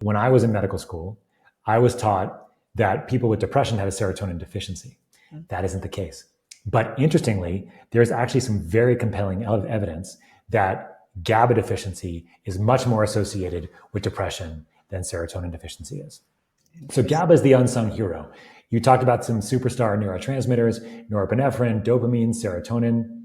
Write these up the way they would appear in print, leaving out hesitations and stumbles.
When I was in medical school, I was taught that people with depression had a serotonin deficiency. That isn't the case. But interestingly, there's actually some very compelling evidence that GABA deficiency is much more associated with depression than serotonin deficiency is. So GABA is the unsung hero. You talked about some superstar neurotransmitters, norepinephrine, dopamine, serotonin.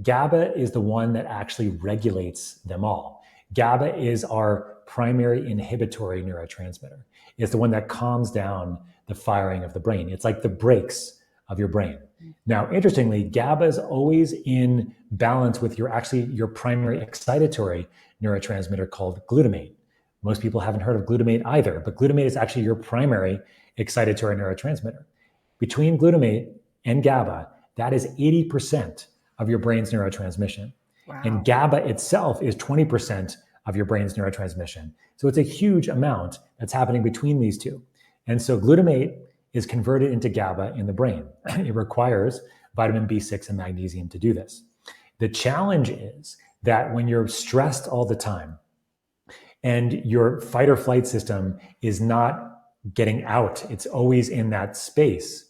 GABA is the one that actually regulates them all. GABA is our primary inhibitory neurotransmitter. It's the one that calms down the firing of the brain. It's like the brakes of your brain. Now, interestingly, GABA is always in balance with your primary excitatory neurotransmitter called glutamate. Most people haven't heard of glutamate either, but glutamate is actually your primary excitatory neurotransmitter. Between glutamate and GABA, that is 80% of your brain's neurotransmission. Wow. And GABA itself is 20% of your brain's neurotransmission. So it's a huge amount that's happening between these two. And so glutamate is converted into GABA in the brain. It requires vitamin B6 and magnesium to do this. The challenge is that when you're stressed all the time and your fight or flight system is not getting out, it's always in that space,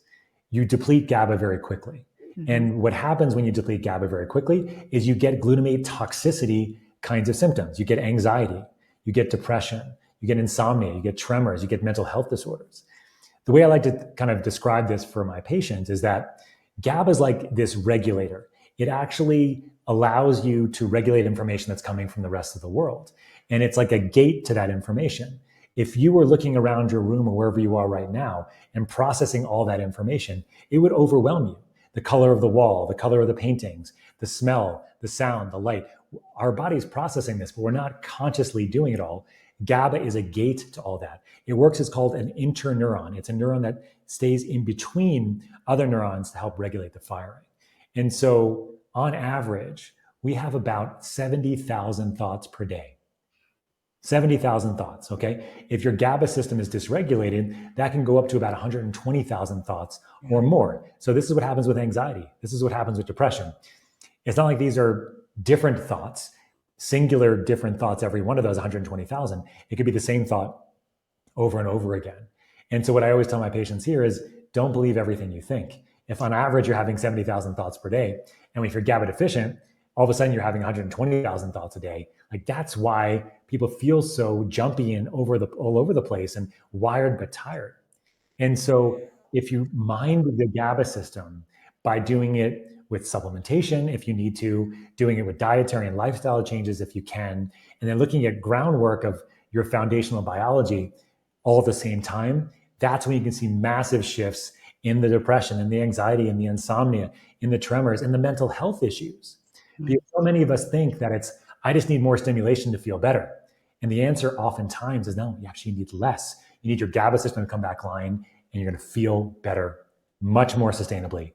you deplete GABA very quickly. Mm-hmm. And what happens when you deplete GABA very quickly is you get glutamate toxicity kinds of symptoms. You get anxiety, you get depression, you get insomnia, you get tremors, you get mental health disorders. The way I like to kind of describe this for my patients is that GABA is like this regulator. It actually allows you to regulate information that's coming from the rest of the world. And it's like a gate to that information. If you were looking around your room or wherever you are right now and processing all that information, it would overwhelm you. The color of the wall, the color of the paintings, the smell, the sound, the light. Our body's processing this, but we're not consciously doing it all. GABA is a gate to all that. It works as called an interneuron. It's a neuron that stays in between other neurons to help regulate the firing. And so on average, we have about 70,000 thoughts per day. 70,000 thoughts, okay? If your GABA system is dysregulated, that can go up to about 120,000 thoughts or more. So this is what happens with anxiety. This is what happens with depression. It's not like these are different thoughts, singular different thoughts, every one of those 120,000. It could be the same thought over and over again. And so what I always tell my patients here is don't believe everything you think. If on average you're having 70,000 thoughts per day, and if you're GABA deficient, all of a sudden you're having 120,000 thoughts a day. Like that's why people feel so jumpy and all over the place and wired but tired. And so if you mind the GABA system by doing it with supplementation, if you need to, doing it with dietary and lifestyle changes if you can, and then looking at groundwork of your foundational biology all at the same time, that's when you can see massive shifts in the depression and the anxiety and the insomnia, in the tremors and the mental health issues. Because so many of us think that I just need more stimulation to feel better. And the answer oftentimes is no, you actually need less. You need your GABA system to come back line and you're going to feel better much more sustainably